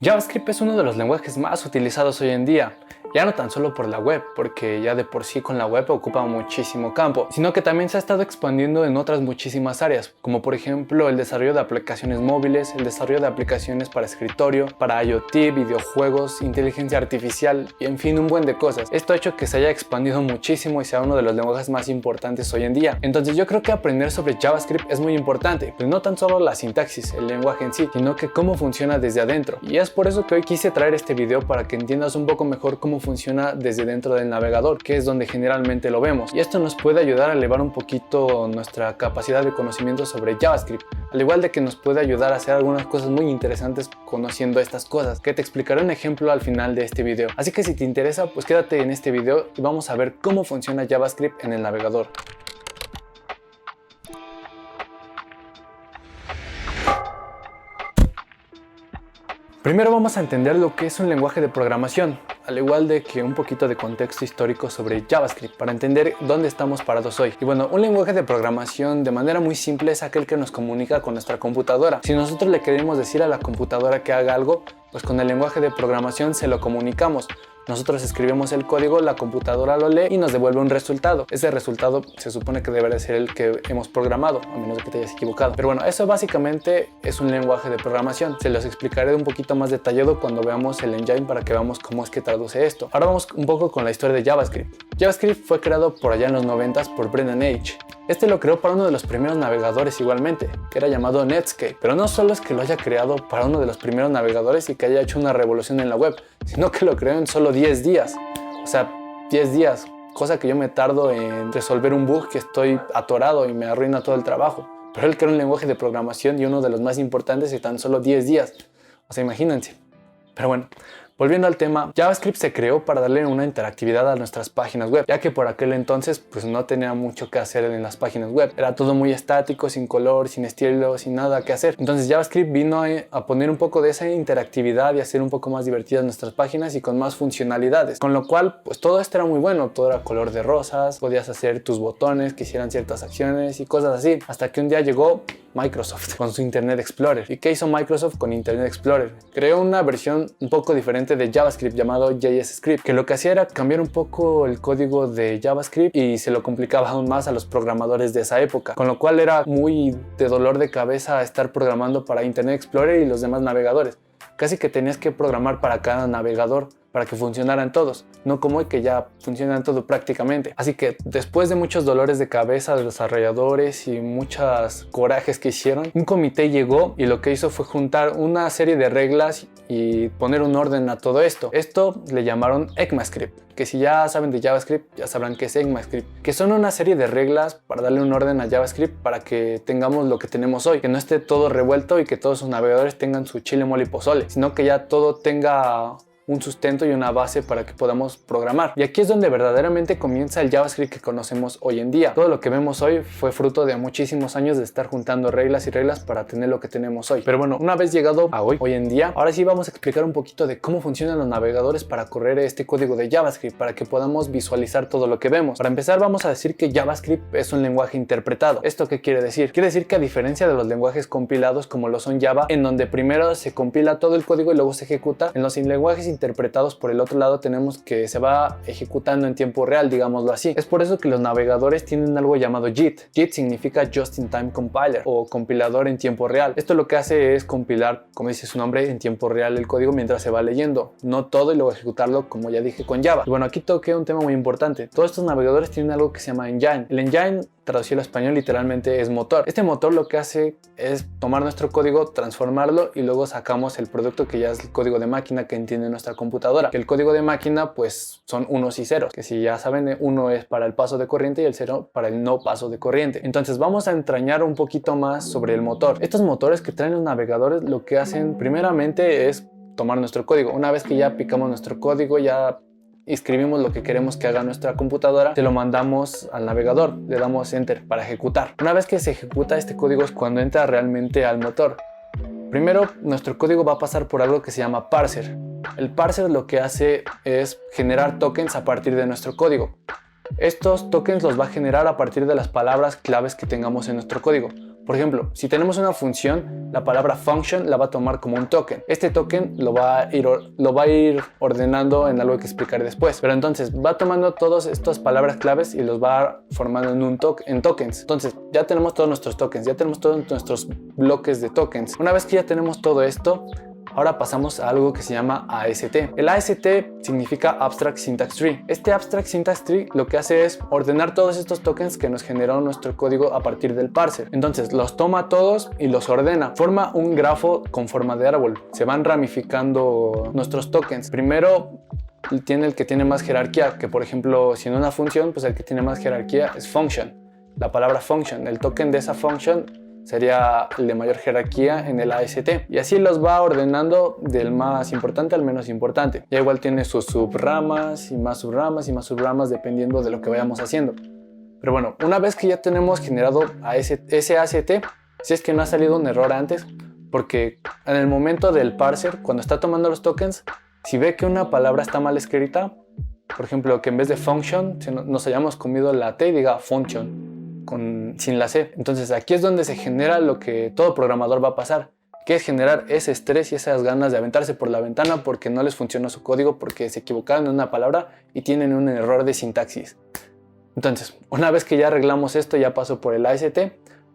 JavaScript es uno de los lenguajes más utilizados hoy en día, ya no tan solo por la web, porque ya de por sí con la web ocupa muchísimo campo, sino que también se ha estado expandiendo en otras muchísimas áreas, como por ejemplo el desarrollo de aplicaciones móviles, el desarrollo de aplicaciones para escritorio, para IoT, videojuegos, inteligencia artificial y en fin un buen de cosas. Esto ha hecho que se haya expandido muchísimo y sea uno de los lenguajes más importantes hoy en día. Entonces yo creo que aprender sobre JavaScript es muy importante, pero no tan solo la sintaxis, el lenguaje en sí, sino que cómo funciona desde adentro. Y es por eso que hoy quise traer este video para que entiendas un poco mejor cómo funciona desde dentro del navegador, que es donde generalmente lo vemos. Y esto nos puede ayudar a elevar un poquito nuestra capacidad de conocimiento sobre JavaScript, al igual de que nos puede ayudar a hacer algunas cosas muy interesantes conociendo estas cosas, que te explicaré un ejemplo al final de este video. Así que si te interesa, pues quédate en este video y vamos a ver cómo funciona JavaScript en el navegador. Primero vamos a entender lo que es un lenguaje de programación, al igual de que un poquito de contexto histórico sobre JavaScript para entender dónde estamos parados hoy. Y bueno, un lenguaje de programación de manera muy simple es aquel que nos comunica con nuestra computadora. Si nosotros le queremos decir a la computadora que haga algo, pues con el lenguaje de programación se lo comunicamos. Nosotros escribimos el código, la computadora lo lee y nos devuelve un resultado. Ese resultado se supone que debe de ser el que hemos programado, a menos de que te hayas equivocado. Pero bueno, eso básicamente es un lenguaje de programación. Se los explicaré un poquito más detallado cuando veamos el engine para que veamos cómo es que traduce esto. Ahora vamos un poco con la historia de JavaScript. JavaScript fue creado por allá en los 90s por Brendan Eich. Este lo creó para uno de los primeros navegadores igualmente, que era llamado Netscape. Pero no solo es que lo haya creado para uno de los primeros navegadores y que haya hecho una revolución en la web, sino que lo creó en solo 10 días. O sea, 10 días, cosa que yo me tardo en resolver un bug que estoy atorado y me arruina todo el trabajo. Pero él creó un lenguaje de programación y uno de los más importantes en tan solo 10 días. O sea, imagínense. Pero bueno, volviendo al tema, JavaScript se creó para darle una interactividad a nuestras páginas web, ya que por aquel entonces pues no tenía mucho que hacer en las páginas web. Era todo muy estático, sin color, sin estilo, sin nada que hacer. Entonces JavaScript vino a poner un poco de esa interactividad y hacer un poco más divertidas nuestras páginas y con más funcionalidades. Con lo cual, pues todo esto era muy bueno, todo era color de rosas, podías hacer tus botones que hicieran ciertas acciones y cosas así. Hasta que un día llegó Microsoft con su Internet Explorer. ¿Y qué hizo Microsoft con Internet Explorer? Creó una versión un poco diferente de JavaScript llamado JSScript, que lo que hacía era cambiar un poco el código de JavaScript y se lo complicaba aún más a los programadores de esa época, con lo cual era muy de dolor de cabeza estar programando para Internet Explorer y los demás navegadores. Casi que tenías que programar para cada navegador para que funcionaran todos, no como que ya funcionan todo prácticamente. Así que después de muchos dolores de cabeza de los desarrolladores y muchos corajes que hicieron, un comité llegó y lo que hizo fue juntar una serie de reglas y poner un orden a todo esto. Esto le llamaron ECMAScript, que si ya saben de JavaScript ya sabrán qué es ECMAScript, que son una serie de reglas para darle un orden a JavaScript para que tengamos lo que tenemos hoy, que no esté todo revuelto y que todos sus navegadores tengan su chile, mole y pozole, sino que ya todo tenga un sustento y una base para que podamos programar. Y aquí es donde verdaderamente comienza el JavaScript que conocemos hoy en día. Todo lo que vemos hoy fue fruto de muchísimos años de estar juntando reglas y reglas para tener lo que tenemos hoy. Pero bueno, una vez llegado a hoy en día, ahora sí vamos a explicar un poquito de cómo funcionan los navegadores para correr este código de JavaScript, para que podamos visualizar todo lo que vemos. Para empezar, vamos a decir que JavaScript es un lenguaje interpretado. ¿Esto qué quiere decir? Quiere decir que a diferencia de los lenguajes compilados como lo son Java, en donde primero se compila todo el código y luego se ejecuta, en los lenguajes interpretados por el otro lado tenemos que se va ejecutando en tiempo real, digámoslo así. Es por eso que los navegadores tienen algo llamado JIT. JIT significa Just in Time Compiler o compilador en tiempo real. Esto lo que hace es compilar, como dice su nombre, en tiempo real el código mientras se va leyendo, no todo y luego ejecutarlo como ya dije con Java. Y bueno, aquí toqué un tema muy importante. Todos estos navegadores tienen algo que se llama engine. El engine, traducido al español, literalmente es motor. Este motor lo que hace es tomar nuestro código, transformarlo y luego sacamos el producto que ya es el código de máquina que entiende nuestra computadora. Que el código de máquina pues son unos y ceros, que si ya saben, uno es para el paso de corriente y el cero para el no paso de corriente. Entonces vamos a entrañar un poquito más sobre el motor. Estos motores que traen los navegadores lo que hacen primeramente es tomar nuestro código. Una vez que ya picamos nuestro código, ya escribimos lo que queremos que haga nuestra computadora, se lo mandamos al navegador, le damos enter para ejecutar. Una vez que se ejecuta este código es cuando entra realmente al motor. Primero, nuestro código va a pasar por algo que se llama parser. El parser lo que hace es generar tokens a partir de nuestro código. Estos tokens los va a generar a partir de las palabras claves que tengamos en nuestro código. Por ejemplo, si tenemos una función, la palabra function la va a tomar como un token. Este token lo va a ir ordenando en algo que explicaré después. Pero entonces va tomando todas estas palabras claves y los va formando en tokens. Entonces ya tenemos todos nuestros tokens, ya tenemos todos nuestros bloques de tokens. Una vez que ya tenemos todo esto, ahora pasamos a algo que se llama AST. El AST significa Abstract Syntax Tree. Este Abstract Syntax Tree lo que hace es ordenar todos estos tokens que nos generó nuestro código a partir del parser. Entonces los toma todos y los ordena. Forma un grafo con forma de árbol. Se van ramificando nuestros tokens. Primero tiene el que tiene más jerarquía, que por ejemplo, si en una función, pues el que tiene más jerarquía es function. La palabra function, el token de esa function sería el de mayor jerarquía en el AST. Y así los va ordenando del más importante al menos importante. Ya igual tiene sus subramas y más subramas y más subramas dependiendo de lo que vayamos haciendo. Pero bueno, una vez que ya tenemos generado ese AST, si es que no ha salido un error antes, porque en el momento del parser, cuando está tomando los tokens, si ve que una palabra está mal escrita, por ejemplo, que en vez de function nos hayamos comido la T y diga function, sin la C. Entonces aquí es donde se genera lo que todo programador va a pasar, que es generar ese estrés y esas ganas de aventarse por la ventana porque no les funcionó su código, porque se equivocaron en una palabra y tienen un error de sintaxis. Entonces, una vez que ya arreglamos esto, ya pasó por el AST,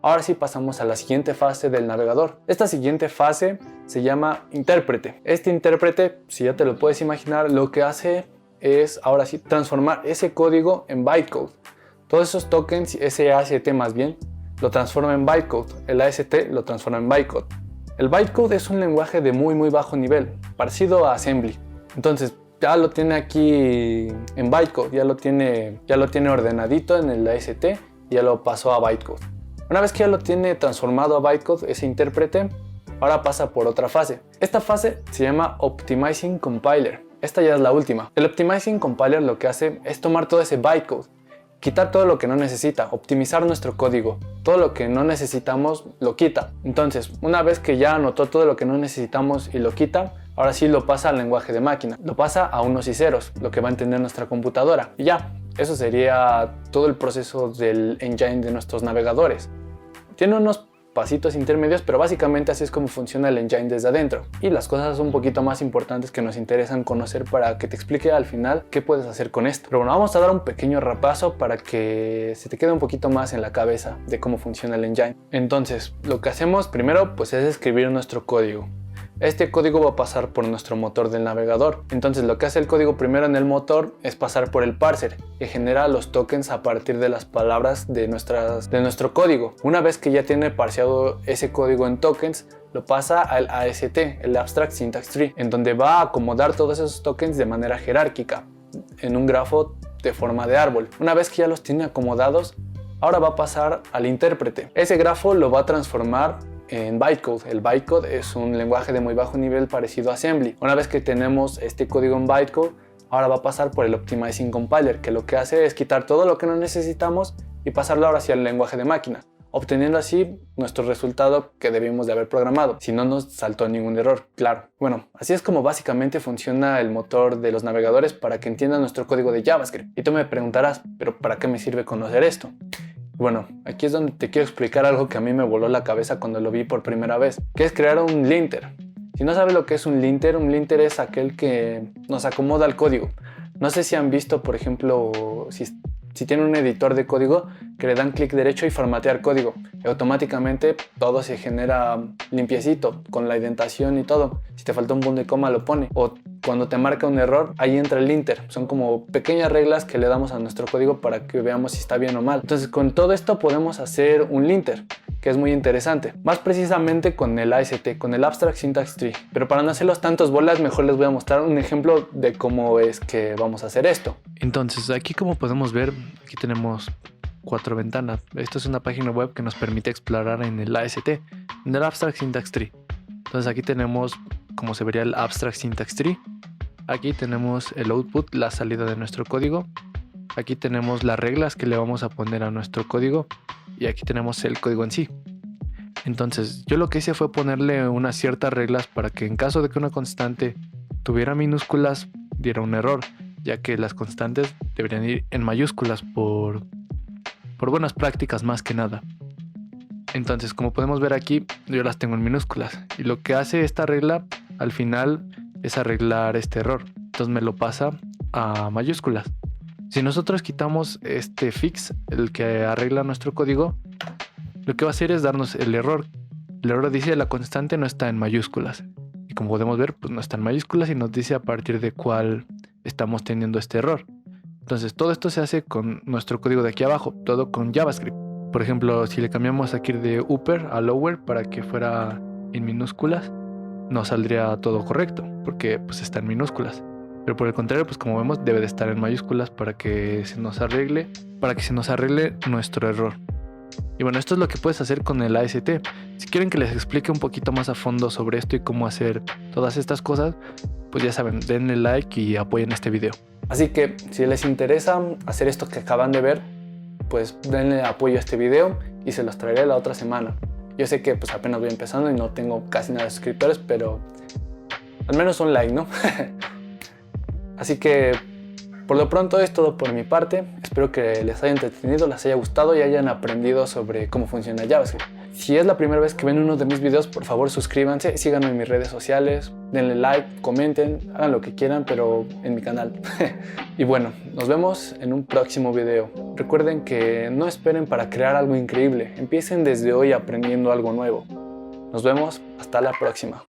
ahora sí pasamos a la siguiente fase del navegador. Esta siguiente fase se llama intérprete. Este intérprete, si ya te lo puedes imaginar, lo que hace es ahora sí transformar ese código en bytecode. Todos esos tokens, ese AST más bien, lo transforma en bytecode. El AST lo transforma en bytecode. El bytecode es un lenguaje de muy bajo nivel, parecido a Assembly. Entonces ya lo tiene aquí en bytecode, ya lo tiene ordenadito en el AST y ya lo pasó a bytecode. Una vez que ya lo tiene transformado a bytecode, ese intérprete, ahora pasa por otra fase. Esta fase se llama Optimizing Compiler. Esta ya es la última. El Optimizing Compiler lo que hace es tomar todo ese bytecode, quitar todo lo que no necesita, optimizar nuestro código. Todo lo que no necesitamos lo quita. Entonces, una vez que ya anotó todo lo que no necesitamos y lo quita, ahora sí lo pasa al lenguaje de máquina. Lo pasa a unos y ceros, lo que va a entender nuestra computadora. Y ya, eso sería todo el proceso del engine de nuestros navegadores. Tiene unos pasitos intermedios, pero básicamente así es como funciona el engine desde adentro. Y las cosas un poquito más importantes que nos interesan conocer para que te explique al final qué puedes hacer con esto. Pero bueno, vamos a dar un pequeño repaso para que se te quede un poquito más en la cabeza de cómo funciona el engine. Entonces, lo que hacemos primero pues es escribir nuestro código. Este código va a pasar por nuestro motor del navegador. Entonces lo que hace el código primero en el motor es pasar por el parser, que genera los tokens a partir de las palabras de nuestro código. Una vez que ya tiene parseado ese código en tokens, lo pasa al AST, el Abstract Syntax Tree, en donde va a acomodar todos esos tokens de manera jerárquica, en un grafo de forma de árbol. Una vez que ya los tiene acomodados, ahora va a pasar al intérprete. Ese grafo lo va a transformar en bytecode. El bytecode es un lenguaje de muy bajo nivel parecido a Assembly. Una vez que tenemos este código en bytecode, ahora va a pasar por el Optimizing Compiler, que lo que hace es quitar todo lo que no necesitamos y pasarlo ahora hacia el lenguaje de máquina, obteniendo así nuestro resultado que debimos de haber programado, si no nos saltó ningún error, claro. Bueno, así es como básicamente funciona el motor de los navegadores para que entiendan nuestro código de JavaScript. Y tú me preguntarás, ¿pero para qué me sirve conocer esto? Bueno, aquí es donde te quiero explicar algo que a mí me voló la cabeza cuando lo vi por primera vez, que es crear un linter. Si no sabes lo que es un linter es aquel que nos acomoda el código. No sé si han visto, por ejemplo, si tienen un editor de código que le dan clic derecho y formatear código, y automáticamente todo se genera limpiecito, con la indentación y todo. Si te falta un punto y coma lo pone, o cuando te marca un error, ahí entra el linter. Son como pequeñas reglas que le damos a nuestro código para que veamos si está bien o mal. Entonces con todo esto podemos hacer un linter, que es muy interesante, más precisamente con el AST, con el Abstract Syntax Tree. Pero para no hacerlos tantos bolas, mejor les voy a mostrar un ejemplo de cómo es que vamos a hacer esto. Entonces aquí, como podemos ver, aquí tenemos 4 ventanas. Esto es una página web que nos permite explorar en el AST, en el Abstract Syntax Tree. Entonces aquí tenemos como se vería el Abstract Syntax Tree. Aquí tenemos el output, la salida de nuestro código. Aquí tenemos las reglas que le vamos a poner a nuestro código. Y aquí tenemos el código en sí. Entonces yo lo que hice fue ponerle unas ciertas reglas para que en caso de que una constante tuviera minúsculas diera un error, ya que las constantes deberían ir en mayúsculas por buenas prácticas más que nada. Entonces, como podemos ver aquí, yo las tengo en minúsculas. Y lo que hace esta regla al final es arreglar este error. Entonces me lo pasa a mayúsculas. Si nosotros quitamos este fix, el que arregla nuestro código, lo que va a hacer es darnos el error. El error dice la constante no está en mayúsculas. Y como podemos ver, pues no está en mayúsculas y nos dice a partir de cuál estamos teniendo este error. Entonces todo esto se hace con nuestro código de aquí abajo, todo con JavaScript. Por ejemplo, si le cambiamos aquí de upper a lower para que fuera en minúsculas, no saldría todo correcto, porque pues está en minúsculas. Pero por el contrario, pues como vemos, debe de estar en mayúsculas para que se nos arregle nuestro error. Y bueno, esto es lo que puedes hacer con el AST. Si quieren que les explique un poquito más a fondo sobre esto y cómo hacer todas estas cosas, pues ya saben, denle like y apoyen este video. Así que si les interesa hacer esto que acaban de ver, pues denle apoyo a este video y se los traeré la otra semana. Yo sé que pues apenas voy empezando y no tengo casi nada de suscriptores, pero al menos un like, ¿no? Así que por lo pronto es todo por mi parte. Espero que les haya entretenido, les haya gustado y hayan aprendido sobre cómo funciona JavaScript. Si es la primera vez que ven uno de mis videos, por favor suscríbanse, síganme en mis redes sociales, denle like, comenten, hagan lo que quieran, pero en mi canal. Y bueno, nos vemos en un próximo video. Recuerden que no esperen para crear algo increíble, empiecen desde hoy aprendiendo algo nuevo. Nos vemos, hasta la próxima.